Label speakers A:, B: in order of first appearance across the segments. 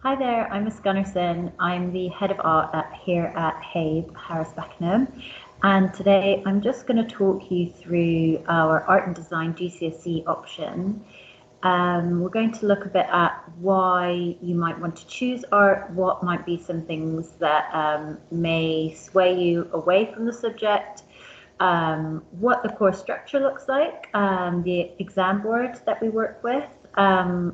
A: Hi there, I'm Miss Gunnarsson. I'm the head of art here at HABE, Harris Beckenham. And today I'm just going to talk you through our art and design GCSE option. We're going to look a bit at why you might want to choose art, what might be some things that may sway you away from the subject, what the course structure looks like, the exam board that we work with,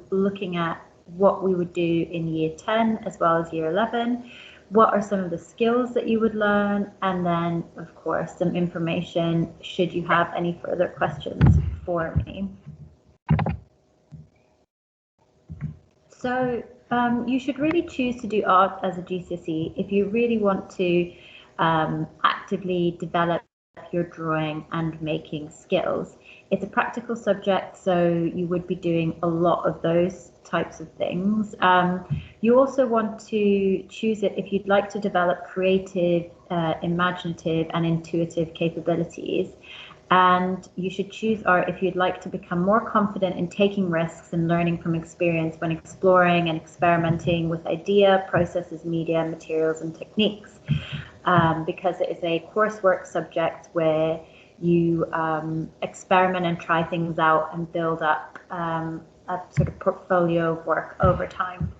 A: looking at what we would do in year 10 as well as year 11, what are some of the skills that you would learn, and then of course some information should you have any further questions for me. So you should really choose to do art as a GCSE if you really want to actively develop your drawing and making skills. It's a practical subject, so you would be doing a lot of those types of things. You also want to choose it if you'd like to develop creative, imaginative and intuitive capabilities. And you should choose art if you'd like to become more confident in taking risks and learning from experience when exploring and experimenting with idea, processes, media, materials and techniques. Because it is a coursework subject where you experiment and try things out and build up a sort of portfolio of work over time.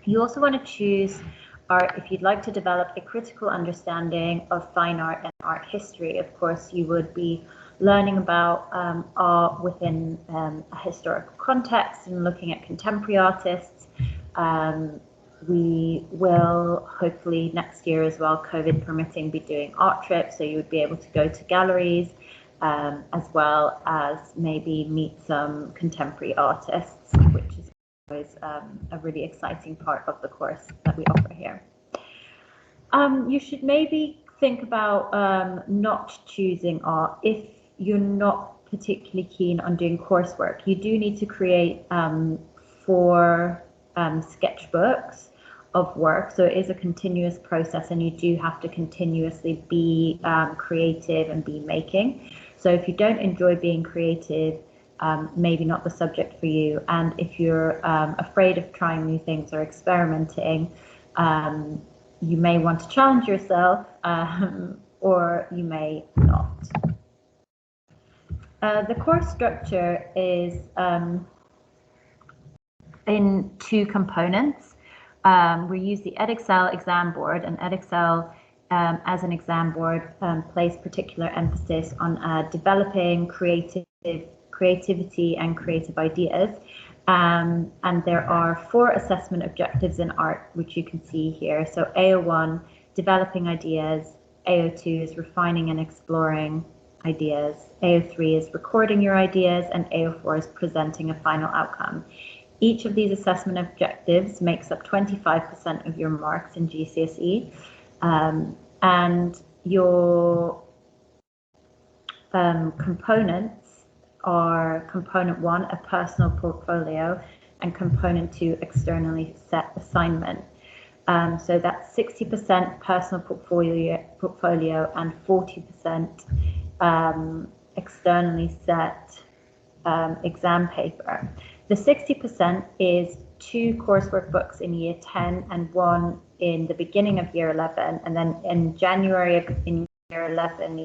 A: You also want to choose art if you'd like to develop a critical understanding of fine art and art history. Of course, you would be learning about art within a historical context and looking at contemporary artists. We will hopefully next year as well, COVID permitting, be doing art trips, so you would be able to go to galleries as well as maybe meet some contemporary artists, which is always a really exciting part of the course that we offer here. You should maybe think about not choosing art if you're not particularly keen on doing coursework. You do need to create 4 sketchbooks of work, so it is a continuous process and you do have to continuously be creative and be making. So if you don't enjoy being creative, maybe not the subject for you. And if you're afraid of trying new things or experimenting, you may want to challenge yourself or you may not. The course structure is in 2 components. We use the Edexcel exam board, and Edexcel as an exam board places particular emphasis on developing creativity and creative ideas. And there are 4 assessment objectives in art, which you can see here. So AO1, developing ideas. AO2 is refining and exploring ideas. AO3 is recording your ideas, and AO4 is presenting a final outcome. Each of these assessment objectives makes up 25% of your marks in GCSE, and your components are component 1, a personal portfolio, and component 2, externally set assignment. So that's 60% personal portfolio and 40% externally set exam paper. The 60% is 2 coursework books in year 10 and 1 in the beginning of year 11, and then in January in year 11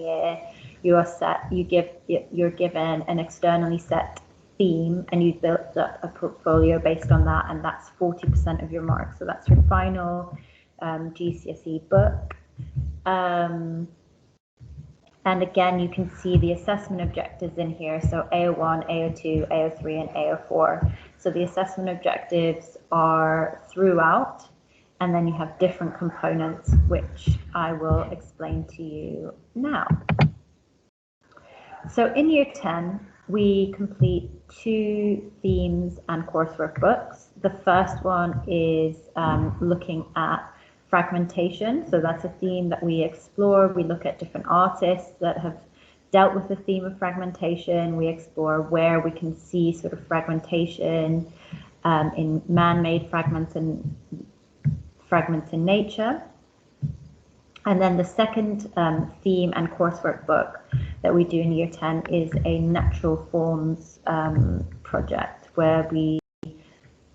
A: you're given an externally set theme, and you built up a portfolio based on that, and that's 40% of your marks. So that's your final GCSE book. And again, you can see the assessment objectives in here. So AO1, AO2, AO3, and AO4. So the assessment objectives are throughout, and then you have different components, which I will explain to you now. So in year 10, we complete 2 themes and coursework books. The first one is looking at fragmentation. So that's a theme that we explore. We look at different artists that have dealt with the theme of fragmentation. We explore where we can see sort of fragmentation in man-made fragments and fragments in nature. And then the second theme and coursework book that we do in year 10 is a natural forms project, where we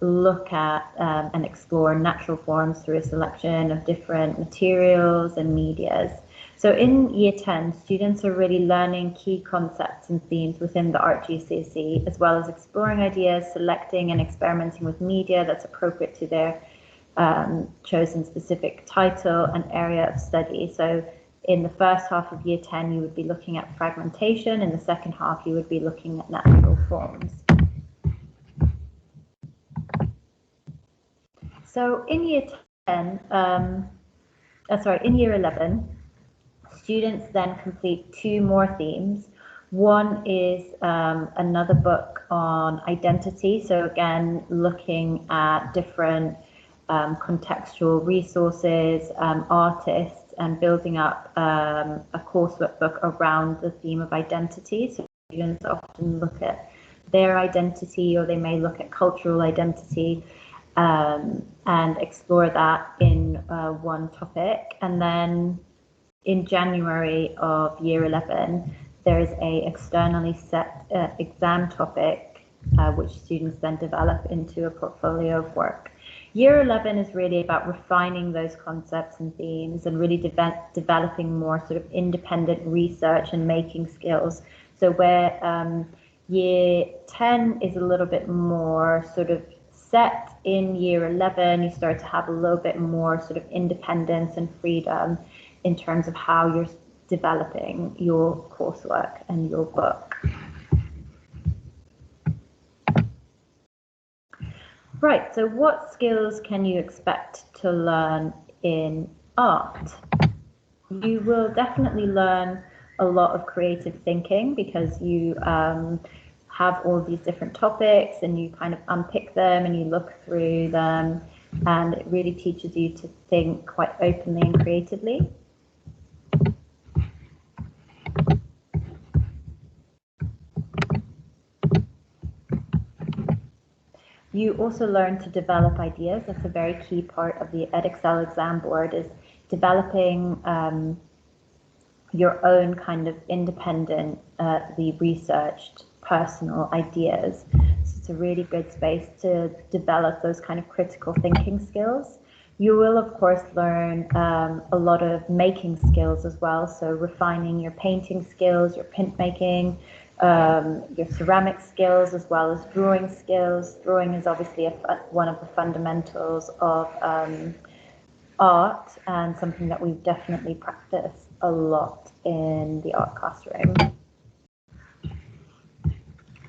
A: look at and explore natural forms through a selection of different materials and medias. So in Year 10, students are really learning key concepts and themes within the Art GCSE, as well as exploring ideas, selecting and experimenting with media that's appropriate to their chosen specific title and area of study. So in the first half of Year 10, you would be looking at fragmentation. In the second half, you would be looking at natural forms. So in Year 10, in Year 11, students then complete 2 more themes. One is another book on identity. So again, looking at different contextual resources, artists, and building up a coursework book around the theme of identity. So students often look at their identity, or they may look at cultural identity, and explore that in one topic. And then in January of Year 11, there is a externally set exam topic, which students then develop into a portfolio of work. Year 11 is really about refining those concepts and themes and really developing more sort of independent research and making skills. So where Year 10 is a little bit more sort of set, in Year 11, you start to have a little bit more sort of independence and freedom in terms of how you're developing your coursework and your book. Right, so what skills can you expect to learn in art? You will definitely learn a lot of creative thinking, because you have all these different topics and you kind of unpick them and you look through them, and it really teaches you to think quite openly and creatively. You also learn to develop ideas. That's a very key part of the Edexcel exam board, is developing your own kind of independent, researched personal ideas. So it's a really good space to develop those kind of critical thinking skills. You will, of course, learn a lot of making skills as well. So refining your painting skills, your printmaking, your ceramic skills, as well as drawing skills. Drawing is obviously one of the fundamentals of art, and something that we definitely practice a lot in the art classroom.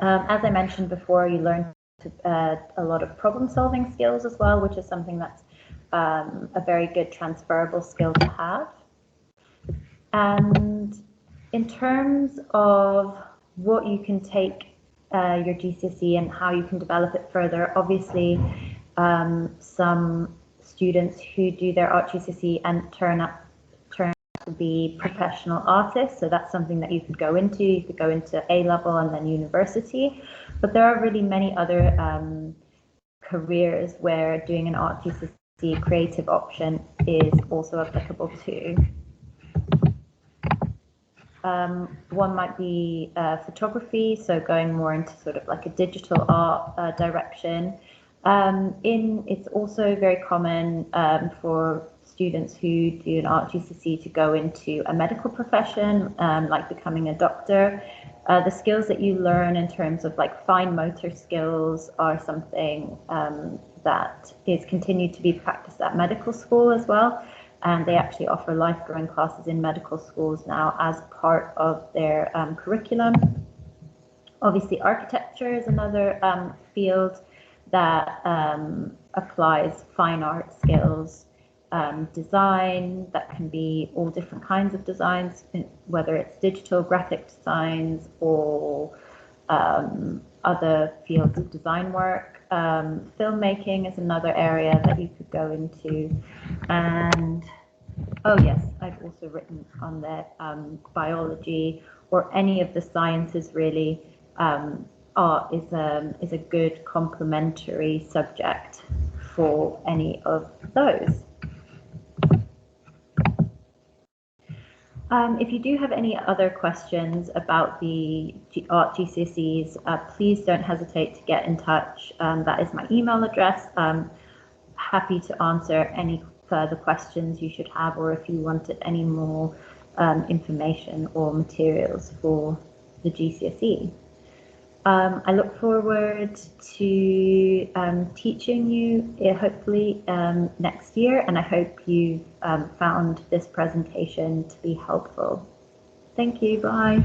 A: As I mentioned before, you learn a lot of problem-solving skills as well, which is something that's a very good transferable skill to have. And in terms of what you can take your GCSE and how you can develop it further, obviously some students who do their art GCSE and turn out to be professional artists, so that's something that you could go into. You could go into A level and then university, but there are really many other careers where doing an art GCSE creative option is also applicable to. One might be photography, so going more into sort of like a digital art direction. It's also very common for students who do an art GCSE to go into a medical profession, like becoming a doctor. The skills that you learn in terms of like fine motor skills are something that is continued to be practiced at medical school as well. And they actually offer life drawing classes in medical schools now as part of their curriculum. Obviously, architecture is another field that applies fine art skills. Design, that can be all different kinds of designs, whether it's digital graphic designs or other fields of design work. Filmmaking is another area that you could go into. And oh yes, I've also written on there biology or any of the sciences really. Art is a good complementary subject for any of those. If you do have any other questions about the art GCSEs, please don't hesitate to get in touch. That is my email address. Happy to answer any further questions you should have, or if you wanted any more information or materials for the GCSE. I look forward to teaching you hopefully next year, and I hope you've found this presentation to be helpful. Thank you. Bye.